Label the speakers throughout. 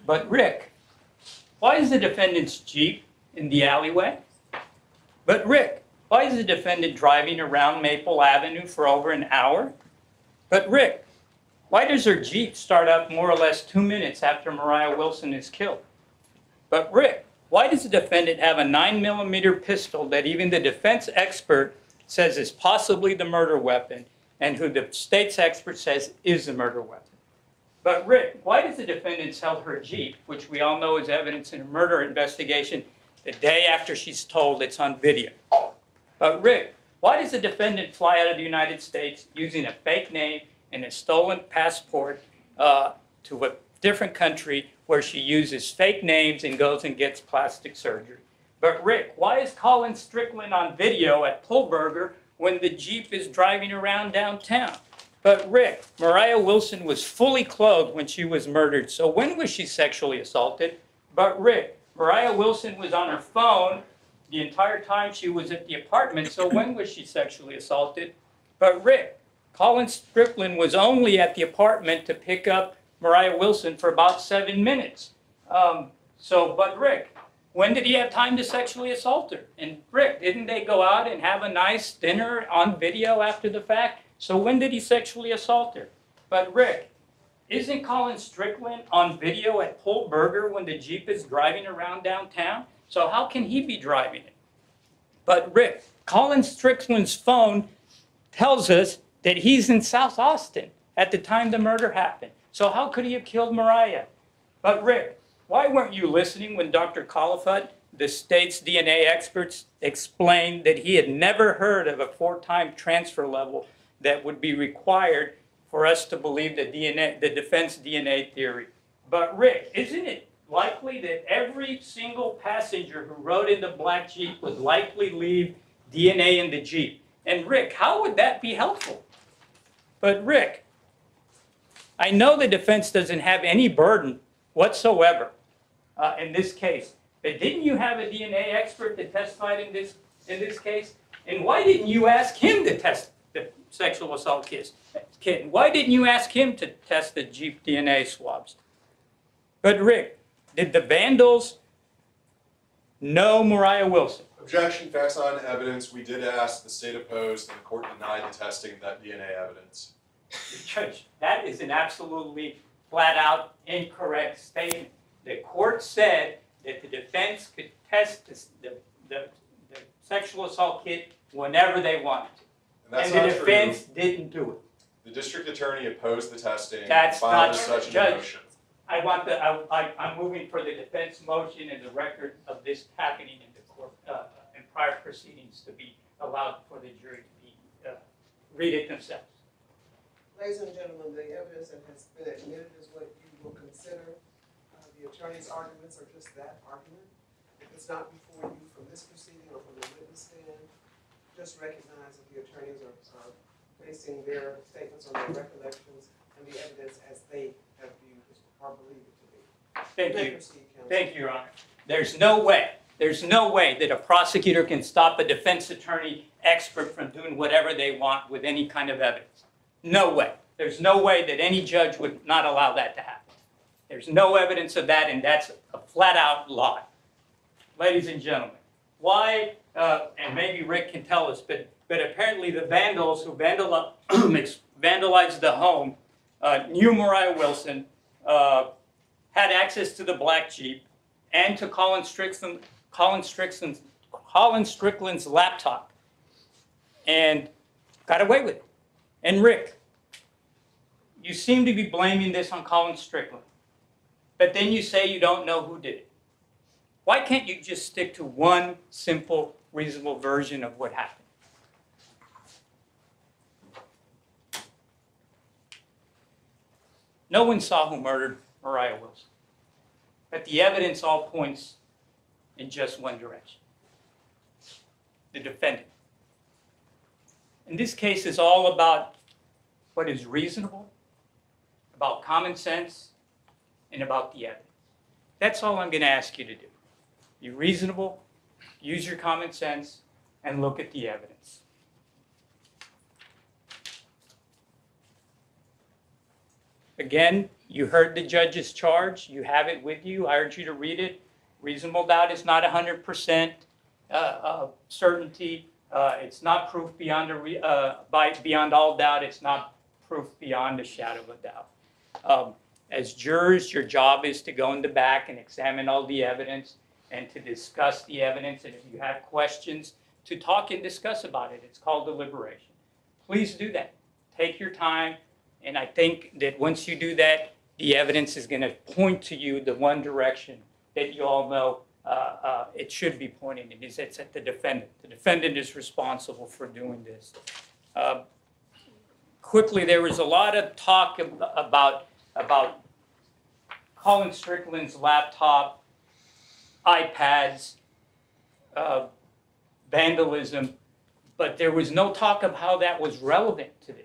Speaker 1: But Rick, why is the defendant's Jeep in the alleyway? But Rick, why is the defendant driving around Maple Avenue for over an hour? But Rick, why does her Jeep start up more or less 2 minutes after Mariah Wilson is killed? But Rick, why does the defendant have a 9mm pistol that even the defense expert says is possibly the murder weapon and who the state's expert says is the murder weapon? But Rick, why does the defendant sell her Jeep, which we all know is evidence in a murder investigation, the day after she's told it's on video? But Rick, why does the defendant fly out of the United States using a fake name and a stolen passport to a different country where she uses fake names and goes and gets plastic surgery? But Rick, why is Colin Strickland on video at Pullburger when the Jeep is driving around downtown? But Rick, Mariah Wilson was fully clothed when she was murdered, so when was she sexually assaulted? But Rick, Mariah Wilson was on her phone the entire time she was at the apartment, so when was she sexually assaulted? But Rick, Colin Strickland was only at the apartment to pick up Mariah Wilson for about 7 minutes. But Rick, when did he have time to sexually assault her? And Rick, didn't they go out and have a nice dinner on video after the fact? So when did he sexually assault her? But Rick, isn't Colin Strickland on video at Pullburger when the Jeep is driving around downtown? So how can he be driving it? But Rick, Colin Strickland's phone tells us that he's in South Austin at the time the murder happened. So how could he have killed Mariah? But Rick, why weren't you listening when Dr. Colifut, the state's DNA experts, explained that he had never heard of a 4-time transfer level that would be required for us to believe the defense DNA theory? But Rick, isn't it likely that every single passenger who rode in the black Jeep would likely leave DNA in the Jeep? And Rick, how would that be helpful? But Rick, I know the defense doesn't have any burden whatsoever in this case, but didn't you have a DNA expert that testified in this case? And why didn't you ask him to test the sexual assault kit? Why didn't you ask him to test the Jeep DNA swabs? But Rick, did the vandals know Mariah Wilson?
Speaker 2: Objection, facts on evidence. We did ask, the state opposed, and the court denied the testing of that DNA evidence.
Speaker 1: Judge, that is an absolutely flat-out incorrect statement. The court said that the defense could test the sexual assault kit whenever they wanted to. And the defense didn't do it.
Speaker 2: The district attorney opposed the testing.
Speaker 1: That's not
Speaker 2: such
Speaker 1: Judge.
Speaker 2: a motion.
Speaker 1: I'm moving for the defense motion and the record of this happening in the court in prior proceedings to be allowed for the jury to read it themselves.
Speaker 3: Ladies and gentlemen, the evidence that has been admitted is what you will consider. The attorney's arguments are just that, argument. If it's not before you from this proceeding or from the witness stand, just recognize that the attorneys are basing their statements on their recollections and the evidence as they have viewed or believe it to be.
Speaker 1: Thank you. Thank you, Your Honor. There's no way that a prosecutor can stop a defense attorney expert from doing whatever they want with any kind of evidence. No way. There's no way that any judge would not allow that to happen. There's no evidence of that, and that's a flat-out lie. Ladies and gentlemen, why, and maybe Rick can tell us, but apparently the vandals who vandalized the home knew Mariah Wilson, had access to the black Jeep, and to Colin Strickland's laptop, and got away with it. And Rick, you seem to be blaming this on Colin Strickland, but then you say you don't know who did it. Why can't you just stick to one simple, reasonable version of what happened? No one saw who murdered Mariah Wilson, but the evidence all points in just one direction: the defendant. And this case is all about what is reasonable, about common sense, and about the evidence. That's all I'm going to ask you to do. Be reasonable, use your common sense, and look at the evidence. Again, you heard the judge's charge. You have it with you. I urge you to read it. Reasonable doubt is not 100% certainty. It's not proof beyond beyond all doubt. It's not proof beyond a shadow of a doubt. As jurors, your job is to go in the back and examine all the evidence and to discuss the evidence. And if you have questions, to talk and discuss about it. It's called deliberation. Please do that. Take your time. And I think that once you do that, the evidence is going to point to you the one direction that you all know it should be pointing in. It's at the defendant. The defendant is responsible for doing this. Quickly, there was a lot of talk about Colin Strickland's laptop, iPads, vandalism, but there was no talk of how that was relevant to this.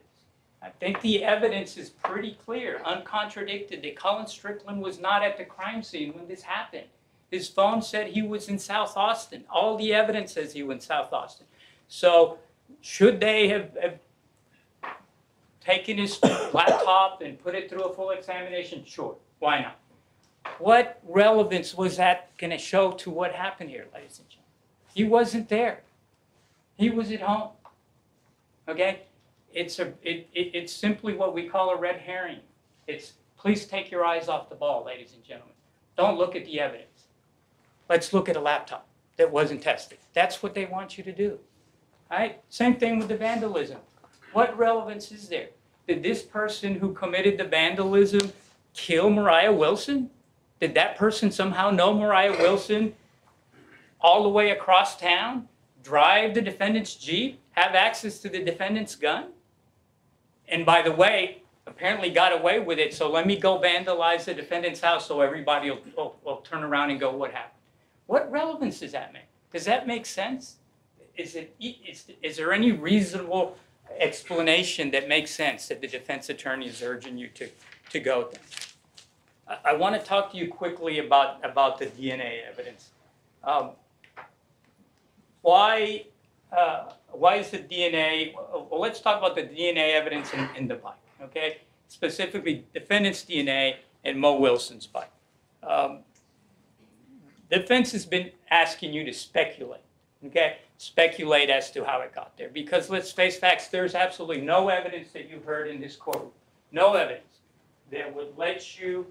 Speaker 1: I think the evidence is pretty clear, uncontradicted, that Colin Strickland was not at the crime scene when this happened. His phone said he was in South Austin. All the evidence says he was in South Austin. So should they have taken his laptop and put it through a full examination? Sure. Why not? What relevance was that going to show to what happened here, ladies and gentlemen? He wasn't there. He was at home. Okay? It's simply what we call a red herring. It's please take your eyes off the ball, ladies and gentlemen. Don't look at the evidence. Let's look at a laptop that wasn't tested. That's what they want you to do. All right? Same thing with the vandalism. What relevance is there? Did this person who committed the vandalism kill Mariah Wilson? Did that person somehow know Mariah Wilson all the way across town, drive the defendant's Jeep, have access to the defendant's gun? And by the way, apparently got away with it, so let me go vandalize the defendant's house so everybody will turn around and go, what happened? What relevance does that make? Does that make sense? Is there any reasonable explanation that makes sense that the defense attorney is urging you to go with? I want to talk to you quickly about the DNA evidence. Why is the DNA, well, let's talk about the DNA evidence in the bike, okay? Specifically, defendant's DNA and Mo Wilson's bike. The defense has been asking you to speculate, okay? Speculate as to how it got there. Because let's face facts, there's absolutely no evidence that you've heard in this courtroom, no evidence that would let you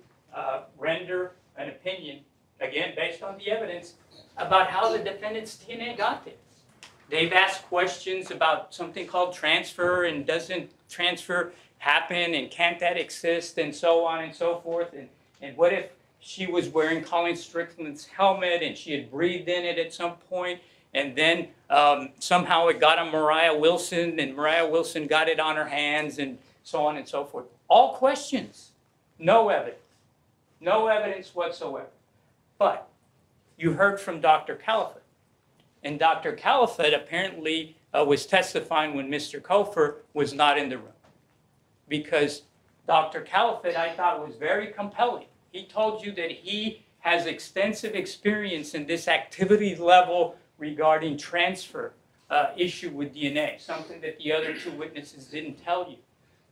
Speaker 1: render an opinion, again, based on the evidence, about how the defendant's DNA got there. They've asked questions about something called transfer, and doesn't transfer happen, and can't that exist, and so on and so forth. And what if she was wearing Colin Strickland's helmet and she had breathed in it at some point, and then somehow it got on Mariah Wilson, and Mariah Wilson got it on her hands, and so on and so forth. All questions, no evidence. No evidence whatsoever. But you heard from Dr. Califat. And Dr. Califat apparently was testifying when Mr. Cofer was not in the room. Because Dr. Califat, I thought, was very compelling. He told you that he has extensive experience in this activity level regarding transfer issue with DNA, something that the other two witnesses didn't tell you.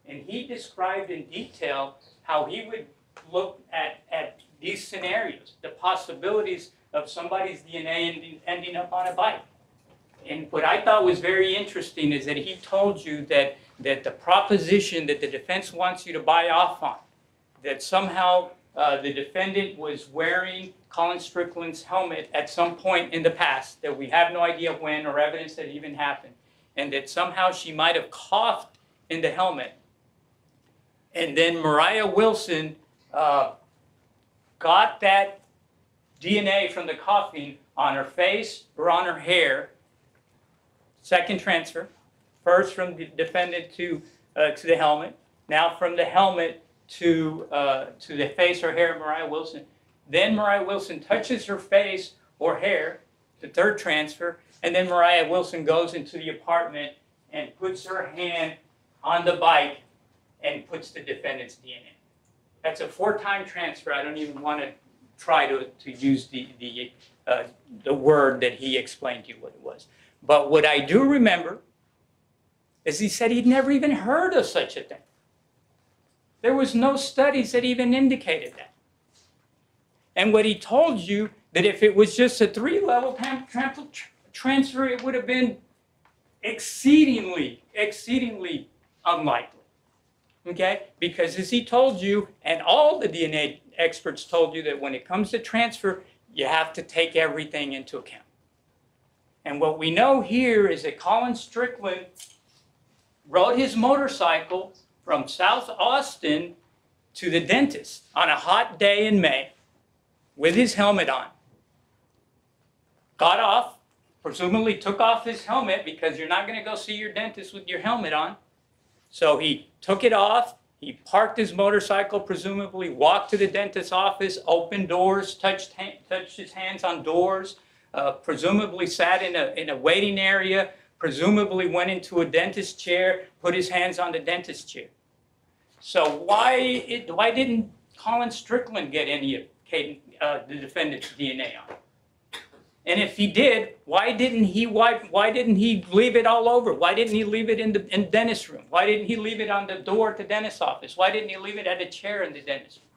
Speaker 1: And he described in detail how he would look at these scenarios, the possibilities of somebody's DNA ending up on a bike. And what I thought was very interesting is that he told you that the proposition that the defense wants you to buy off on, that somehow the defendant was wearing Colin Strickland's helmet at some point in the past, that we have no idea when or evidence that it even happened, and that somehow she might have coughed in the helmet. And then Mariah Wilson got that DNA from the coughing on her face or on her hair. Second transfer, first from the defendant to the helmet, now from the helmet to the face or hair of Mariah Wilson. Then Mariah Wilson touches her face or hair, the third transfer, and then Mariah Wilson goes into the apartment and puts her hand on the bike and puts the defendant's DNA. That's a 4-time transfer. I don't even want to try to use the word that he explained to you what it was. But what I do remember is he said he'd never even heard of such a thing. There was no studies that even indicated that. And what he told you, that if it was just a 3-level transfer, it would have been exceedingly unlikely. Okay? Because as he told you, and all the DNA experts told you, that when it comes to transfer, you have to take everything into account. And what we know here is that Colin Strickland rode his motorcycle from South Austin to the dentist on a hot day in May with his helmet on. Got off, presumably took off his helmet, because you're not going to go see your dentist with your helmet on. So he took it off, he parked his motorcycle, presumably walked to the dentist's office, opened doors, touched his hands on doors, presumably sat in a waiting area, presumably went into a dentist chair, put his hands on the dentist chair. So why didn't Colin Strickland get any of the defendant's DNA on? And if he did, why didn't he leave it all over? Why didn't he leave it in the dentist's room? Why didn't he leave it on the door at the dentist's office? Why didn't he leave it at a chair in the dentist's room?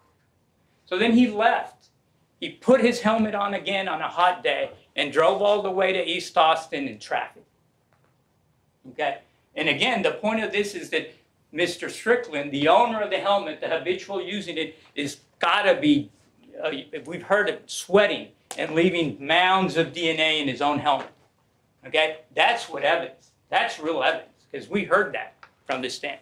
Speaker 1: So then he left. He put his helmet on again on a hot day and drove all the way to East Austin in traffic. Okay? And again, the point of this is that Mr. Strickland, the owner of the helmet, the habitual using it, is gotta be, we've heard of sweating and leaving mounds of DNA in his own helmet. Okay? That's what evidence. That's real evidence, because we heard that from the stand.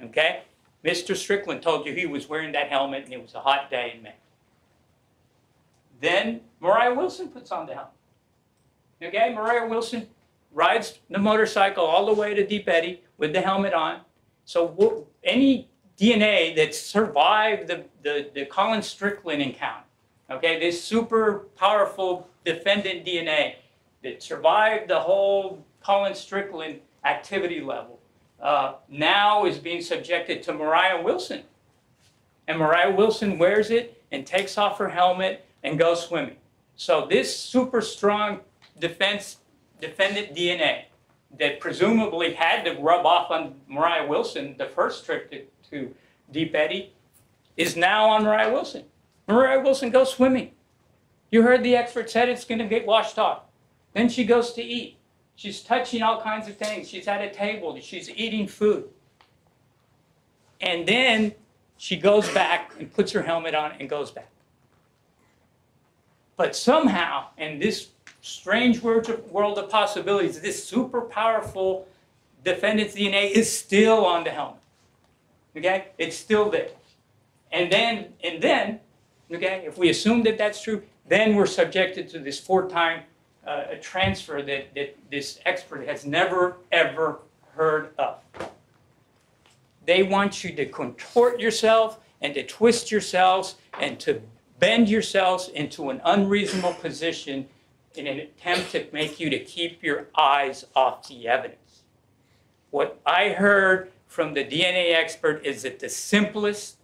Speaker 1: Okay? Mr. Strickland told you he was wearing that helmet and it was a hot day in May. Then Mariah Wilson puts on the helmet. Okay? Mariah Wilson rides the motorcycle all the way to Deep Eddy with the helmet on. So any DNA that survived the Colin Strickland encounter, okay, this super powerful defendant DNA that survived the whole Colin Strickland activity level, now is being subjected to Mariah Wilson. And Mariah Wilson wears it and takes off her helmet and goes swimming. So this super strong defendant DNA that presumably had to rub off on Mariah Wilson the first trip to Deep Eddy is now on Mariah Wilson. Mariah Wilson goes swimming. You heard the expert said it's going to get washed off. Then she goes to eat. She's touching all kinds of things. She's at a table. She's eating food. And then she goes back and puts her helmet on and goes back. But somehow, in this strange world of possibilities, this super powerful defendant's DNA is still on the helmet. Okay? It's still there. And then, okay, if we assume that that's true, then we're subjected to this 4-time transfer that this expert has never, ever heard of. They want you to contort yourself and to twist yourselves and to bend yourselves into an unreasonable position in an attempt to make you to keep your eyes off the evidence. What I heard from the DNA expert is that the simplest,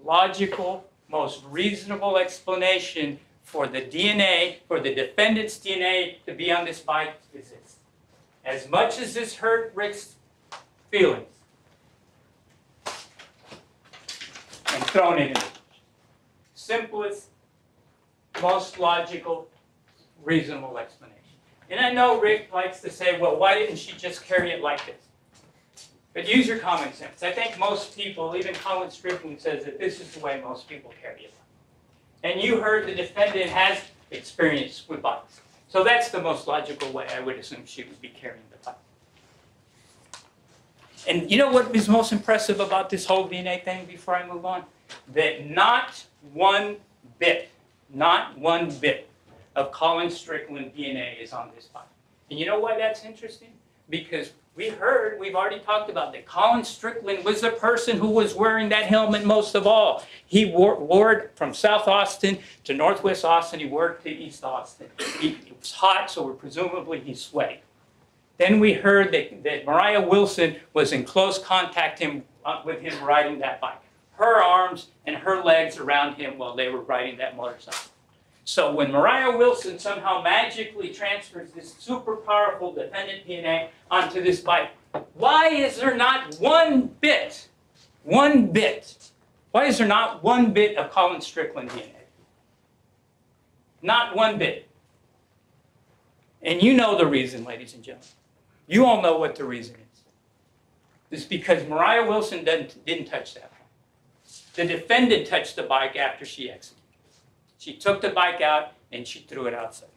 Speaker 1: logical, most reasonable explanation for the DNA, for the defendant's DNA to be on this bike is this. As much as this hurt Rick's feelings, and thrown it in. Simplest, most logical, reasonable explanation. And I know Rick likes to say, well, why didn't she just carry it like this? But use your common sense. I think most people, even Colin Strickland says that this is the way most people carry it. And you heard the defendant has experience with bikes. So that's the most logical way I would assume she would be carrying the bike. And you know what is most impressive about this whole DNA thing before I move on? That not one bit of Colin Strickland DNA is on this bike. And you know why that's interesting? Because we've already talked about that Colin Strickland was the person who was wearing that helmet most of all. He wore it from South Austin to Northwest Austin. He wore it to East Austin. It was hot, so presumably he's sweating. Then we heard that Mariah Wilson was in close contact with him riding that bike. Her arms and her legs around him while they were riding that motorcycle. So when Mariah Wilson somehow magically transfers this super powerful defendant DNA onto this bike, why is there not one bit Why is there not one bit of Colin Strickland DNA? Not one bit. And you know the reason, ladies and gentlemen. You all know what the reason is. It's because Mariah Wilson didn't touch that bike. The defendant touched the bike after she executed. She took the bike out and she threw it outside.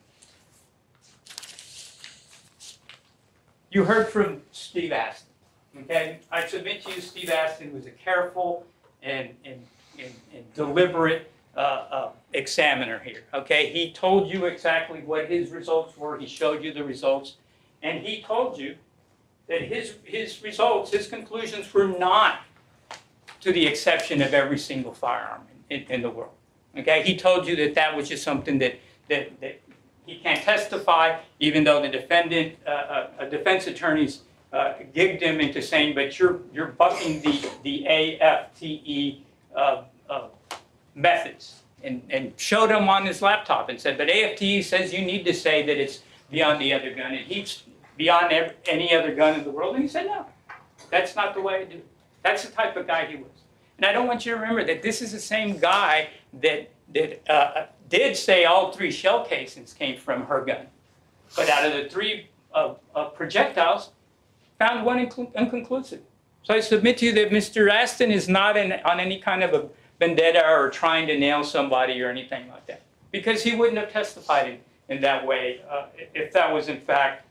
Speaker 1: You heard from Steve Aston. Okay, I submit to you, Steve Aston was a careful and deliberate examiner here. Okay, he told you exactly what his results were. He showed you the results, and he told you that his results, his conclusions were not to the exception of every single firearm in the world. Okay, he told you that that was just something that he can't testify, even though the defendant, defense attorneys gigged him into saying, but you're bucking the AFTE methods, and showed him on his laptop and said, but AFTE says you need to say that it's beyond the other gun, and he's beyond any other gun in the world. And he said, no, that's not the way I do it. That's the type of guy he was. And I don't want you to remember that this is the same guy that did say all 3 shell casings came from her gun. But out of the 3 projectiles, found 1 inconclusive. So I submit to you that Mr. Aston is not on any kind of a vendetta or trying to nail somebody or anything like that. Because he wouldn't have testified in that way if that was in fact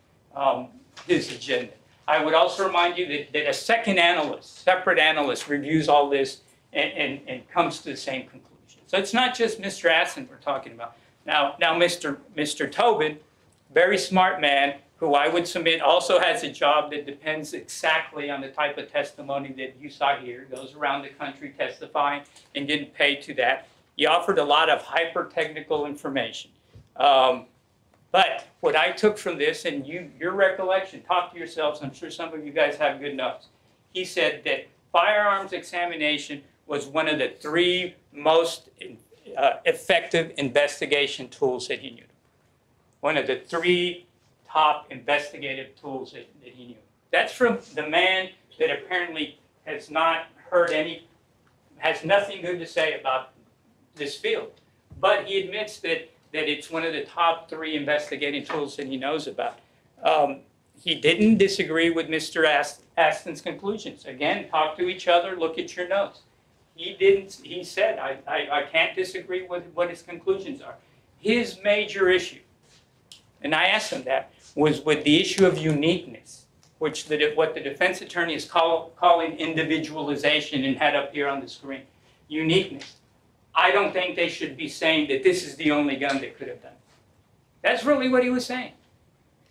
Speaker 1: his agenda. I would also remind you that a separate analyst, reviews all this and comes to the same conclusion. So it's not just Mr. Aston we're talking about. Now Mr. Tobin, very smart man, who I would submit also has a job that depends exactly on the type of testimony that you saw here, goes around the country testifying and getting paid to that. He offered a lot of hyper-technical information. But what I took from this, and your recollection, talk to yourselves, I'm sure some of you guys have good notes. He said that firearms examination was one of the 3 most effective investigation tools that he knew. One of the 3 top investigative tools that he knew. That's from the man that apparently has not heard has nothing good to say about this field. But he admits that it's one of the top 3 investigating tools that he knows about. He didn't disagree with Mr. Aston's conclusions. Again, talk to each other, look at your notes. He said, I can't disagree with what his conclusions are. His major issue, and I asked him that, was with the issue of uniqueness, which what the defense attorney is calling individualization and had up here on the screen. Uniqueness. I don't think they should be saying that this is the only gun that could have done it. That's really what he was saying.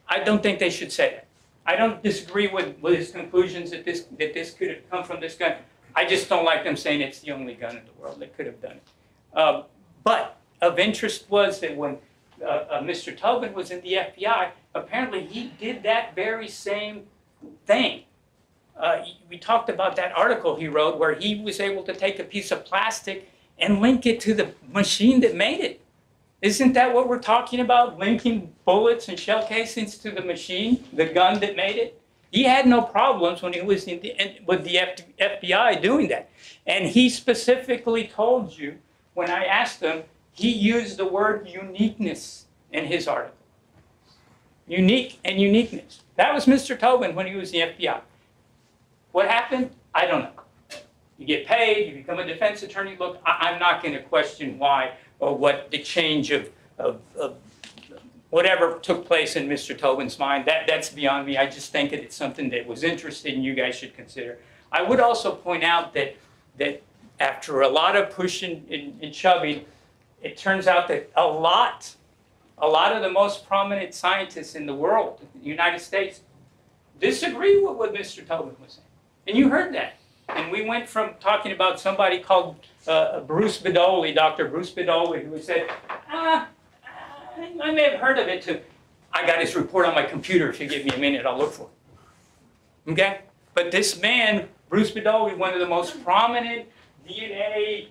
Speaker 1: I don't think they should say that. I don't disagree with his conclusions that this could have come from this gun. I just don't like them saying it's the only gun in the world that could have done it. But of interest was that when Mr. Tobin was in the FBI, apparently he did that very same thing. We talked about that article he wrote where he was able to take a piece of plastic and link it to the machine that made it. Isn't that what we're talking about? Linking bullets and shell casings to the machine, the gun that made it? He had no problems when he was with the FBI doing that. And he specifically told you, when I asked him, he used the word uniqueness in his article. Unique and uniqueness. That was Mr. Tobin when he was the FBI. What happened? I don't know. You get paid, you become a defense attorney. Look, I'm not going to question why or what the change of whatever took place in Mr. Tobin's mind. That's beyond me. I just think that it's something that was interesting and you guys should consider. I would also point out that after a lot of pushing and shoving, it turns out that a lot of the most prominent scientists in the world, in the United States, disagree with what Mr. Tobin was saying. And you heard that. And we went from talking about somebody called Bruce Bedoli, Dr. Bruce Bedoli, who said, I may have heard of it, to, I got his report on my computer. If you give me a minute, I'll look for it. Okay? But this man, Bruce Bedoli, one of the most prominent DNA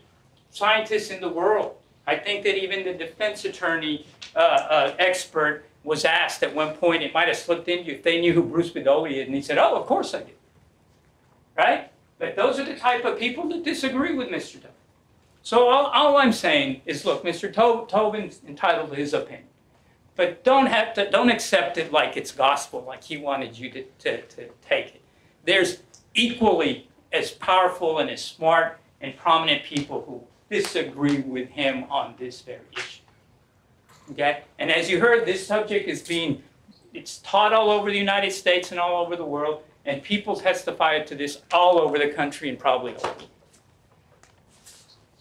Speaker 1: scientists in the world. I think that even the defense attorney expert was asked at one point, it might have slipped in you, if they knew who Bruce Bedoli is, and he said, oh, of course I do. Right? But those are the type of people that disagree with Mr. Tobin. So all I'm saying is, look, Mr. Tobin's entitled to his opinion. But don't accept it like it's gospel, like he wanted you to take it. There's equally as powerful and as smart and prominent people who disagree with him on this very issue. Okay? And as you heard, this subject is it's taught all over the United States and all over the world, and people testify to this all over the country and probably all over the world.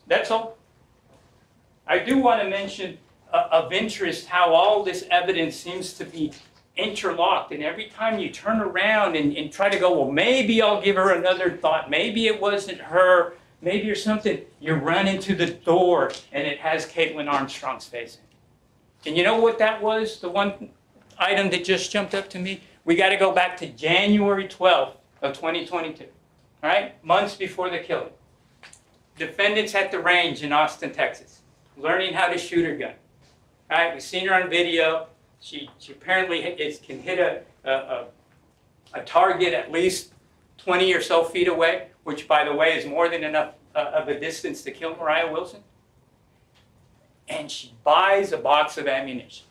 Speaker 1: That's all. I do want to mention of interest how all this evidence seems to be interlocked, and every time you turn around and try to go, well, maybe I'll give her another thought, maybe it wasn't her, maybe or something, you run into the door and it has Kaitlin Armstrong's face in it. And you know what that was? The one item that just jumped up to me? We got to go back to January 12th of 2022, all right? Months before the killing. Defendants at the range in Austin, Texas, learning how to shoot her gun. All right, we've seen her on video. She apparently can hit a target at least 20 or so feet away, which, by the way, is more than enough of a distance to kill Moriah Wilson. And she buys a box of ammunition.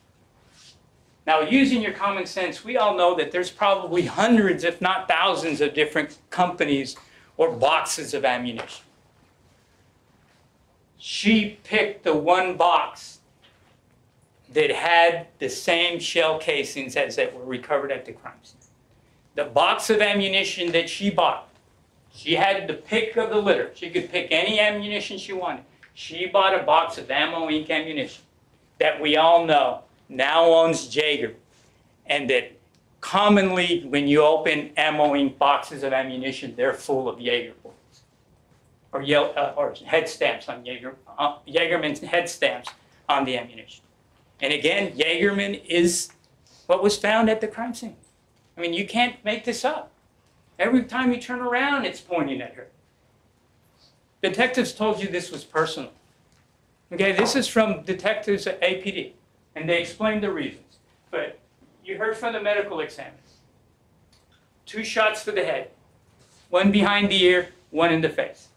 Speaker 1: Now, using your common sense, we all know that there's probably hundreds, if not thousands, of different companies or boxes of ammunition. She picked the one box that had the same shell casings as that were recovered at the crime scene. The box of ammunition that she bought, she had the pick of the litter. She could pick any ammunition she wanted. She bought a box of Ammo Inc. ammunition that we all know now owns Jaeger, and that commonly when you open Ammo Inc. boxes of ammunition, they're full of Jaeger bullets. Or head stamps on Jaegerman's head stamps on the ammunition. And again, Jaegerman is what was found at the crime scene. I mean, you can't make this up. Every time you turn around, it's pointing at her. Detectives told you this was personal. Okay, this is from detectives at APD, and they explained the reasons. But you heard from the medical examiner. 2 shots to the head, 1 behind the ear, 1 in the face.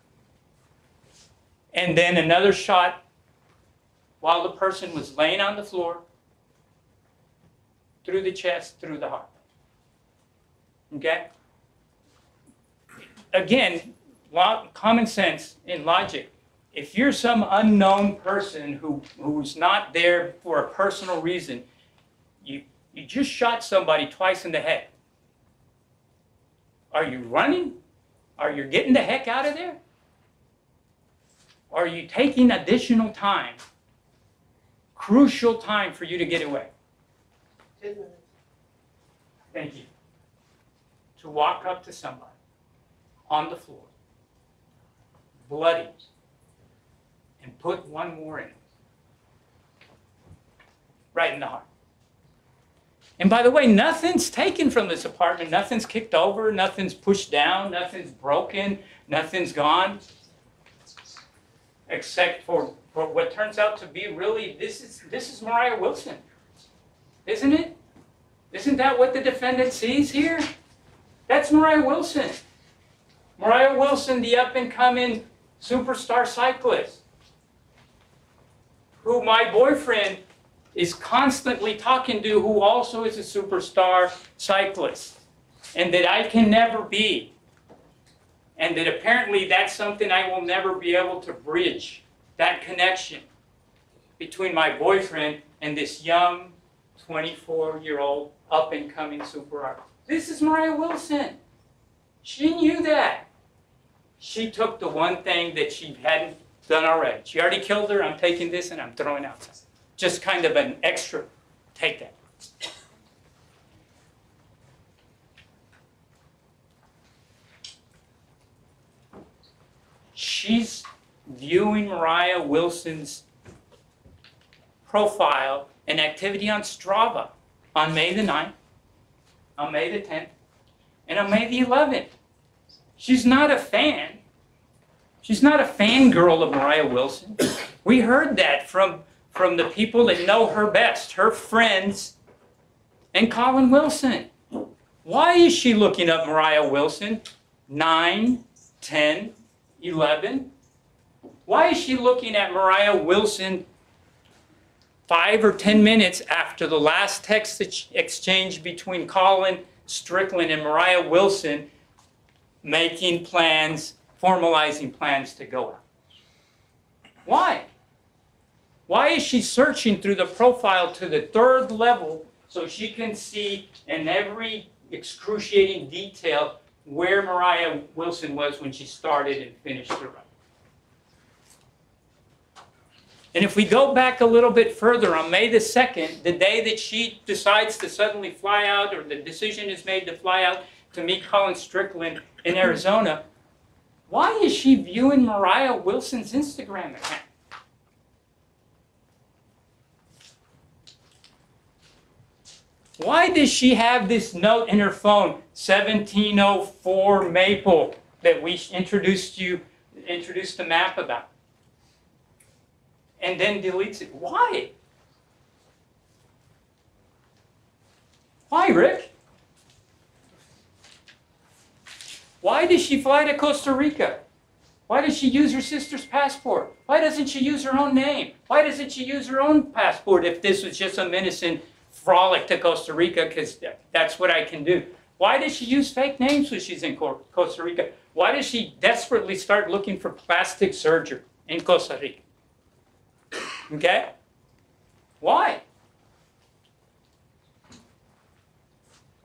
Speaker 1: And then another shot while the person was laying on the floor, through the chest, through the heart. Okay? Again, common sense and logic. If you're some unknown person who's not there for a personal reason, you just shot somebody twice in the head. Are you running? Are you getting the heck out of there? Are you taking additional time, crucial time for you to get away?
Speaker 3: 10 minutes.
Speaker 1: Thank you. To walk up to somebody on the floor, bloody, and put 1 more in, right in the heart. And by the way, nothing's taken from this apartment. Nothing's kicked over. Nothing's pushed down. Nothing's broken. Nothing's gone. Except for what turns out to be really, this is Moriah Wilson. Isn't it? Isn't that what the defendant sees here? That's Moriah Wilson. Moriah Wilson, the up-and-coming superstar cyclist, who my boyfriend is constantly talking to, who also is a superstar cyclist, and that I can never be. And that apparently that's something I will never be able to bridge, that connection between my boyfriend and this young 24-year-old up-and-coming superstar. This is Moriah Wilson. She knew that. She took the one thing that she hadn't done already. She already killed her. I'm taking this and I'm throwing out something. Just kind of an extra, take that. She's viewing Moriah Wilson's profile and activity on Strava on May the 9th, on May the 10th, and on May the 11th. She's not a fan. She's not a fangirl of Moriah Wilson. We heard that from the people that know her best, her friends, and Colin Wilson. Why is she looking up Moriah Wilson? 9, 10, 11. Why is she looking at Mariah Wilson 5 or 10 minutes after the last text exchange between Colin Strickland and Mariah Wilson, making plans, formalizing plans to go out? Why? Why is she searching through the profile to the 3rd level so she can see in every excruciating detail where Mariah Wilson was when she started and finished the run? And if we go back a little bit further, on May the 2nd, the day that she decides to suddenly fly out, or the decision is made to fly out to meet Colin Strickland in Arizona, why is she viewing Mariah Wilson's Instagram account? Why does she have this note in her phone, 1704 Maple, that we introduced the map about? And then deletes it. Why? Why, Rick? Why does she fly to Costa Rica? Why does she use her sister's passport? Why doesn't she use her own name? Why doesn't she use her own passport if this was just some innocent frolic to Costa Rica, because that's what I can do? Why does she use fake names when she's in Costa Rica? Why does she desperately start looking for plastic surgery in Costa Rica? Okay? Why?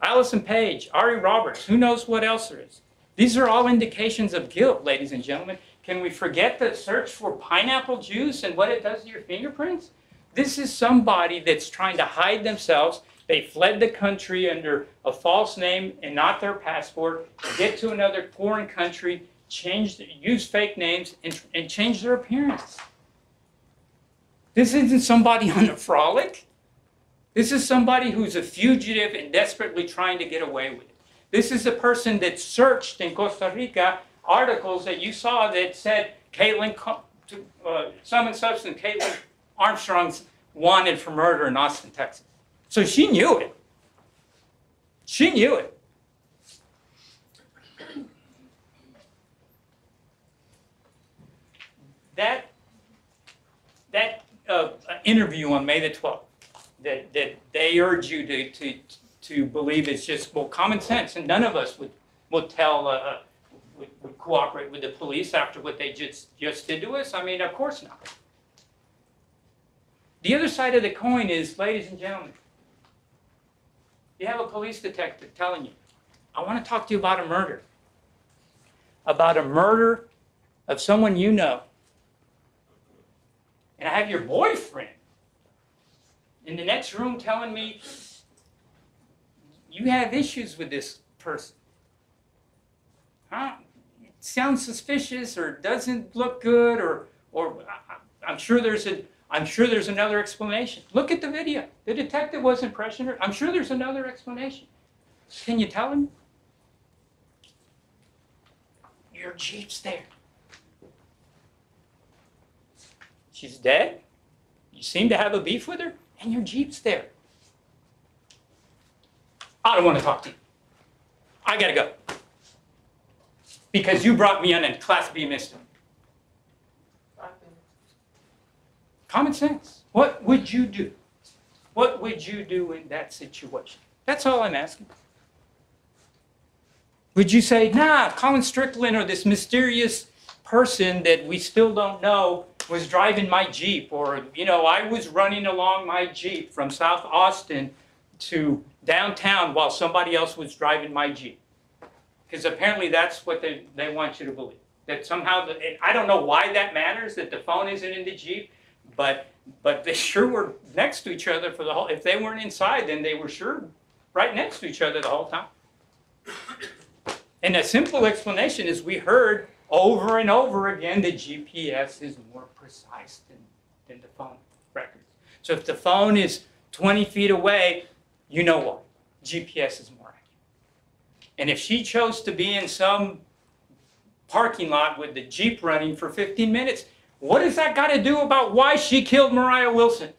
Speaker 1: Allison Page, Ari Roberts, who knows what else there is? These are all indications of guilt, ladies and gentlemen. Can we forget the search for pineapple juice and what it does to your fingerprints? This is somebody that's trying to hide themselves. They fled the country under a false name and not their passport, get to another foreign country, use fake names, and change their appearance. This isn't somebody on a frolic. This is somebody who's a fugitive and desperately trying to get away with it. This is a person that searched in Costa Rica articles that you saw that said sum and substance, Kaitlin Armstrong's wanted for murder in Austin, Texas. So she knew it. She knew it. That interview on May the 12th, that they urge you to believe it's just, well, common sense, and none of us would cooperate with the police after what they just did to us. I mean, of course not. The other side of the coin is, ladies and gentlemen, you have a police detective telling you, I want to talk to you about a murder of someone you know. And I have your boyfriend in the next room telling me you have issues with this person. Huh? It sounds suspicious, or doesn't look good, or I'm sure there's another explanation. Look at the video. The detective wasn't pressuring her. I'm sure there's another explanation. Can you tell him? Your Jeep's there. She's dead. You seem to have a beef with her, and your Jeep's there. I don't want to talk to you. I gotta go. Because you brought me on a Class B misdemeanor. Common sense. What would you do? What would you do in that situation? That's all I'm asking. Would you say, nah, Colin Strickland or this mysterious person that we still don't know was driving my Jeep, or, I was running along my Jeep from South Austin to downtown while somebody else was driving my Jeep? Because apparently that's what they want you to believe. That somehow, I don't know why that matters, that the phone isn't in the Jeep, but they sure were next to each other for the whole, if they weren't inside, then they were sure right next to each other the whole time. And a simple explanation is, we heard over and over again that GPS is more precise than the phone records. So if the phone is 20 feet away, you know what? GPS is more accurate. And if she chose to be in some parking lot with the Jeep running for 15 minutes, what has that got to do about why she killed Mariah Wilson?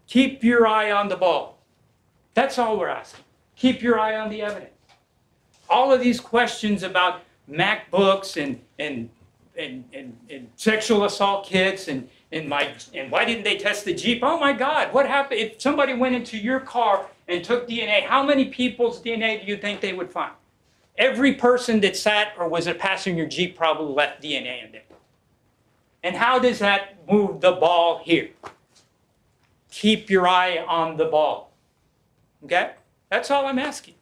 Speaker 1: Keep your eye on the ball. That's all we're asking. Keep your eye on the evidence. all of these questions about MacBooks and sexual assault kits and why didn't they test the Jeep? Oh my God, what happened if somebody went into your car and took DNA? How many people's DNA do you think they would find? Every person that sat or was a passenger in your Jeep probably left DNA in there. And how does that move the ball here? Keep your eye on the ball. Okay? That's all I'm asking.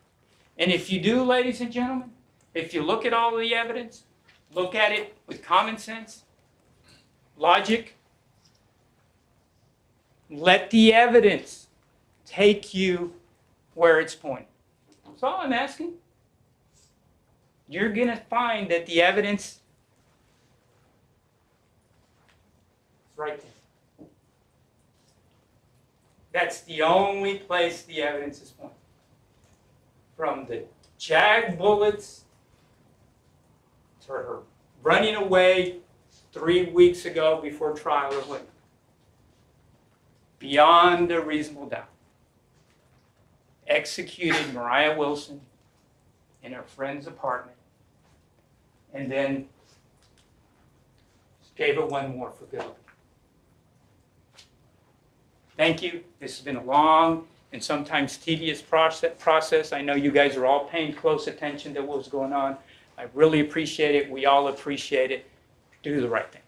Speaker 1: And if you do, ladies and gentlemen, if you look at all of the evidence, look at it with common sense, logic, let the evidence take you where it's pointing. That's all I'm asking. You're going to find that the evidence is right there. That's the only place the evidence is pointing. From the Jag bullets to her running away 3 weeks ago before trial or what. Beyond a reasonable doubt. Executed Mariah Wilson in her friend's apartment. And then gave her one more for good. Thank you. This has been a long and sometimes tedious process. I know you guys are all paying close attention to what's going on. I really appreciate it. We all appreciate it. Do the right thing.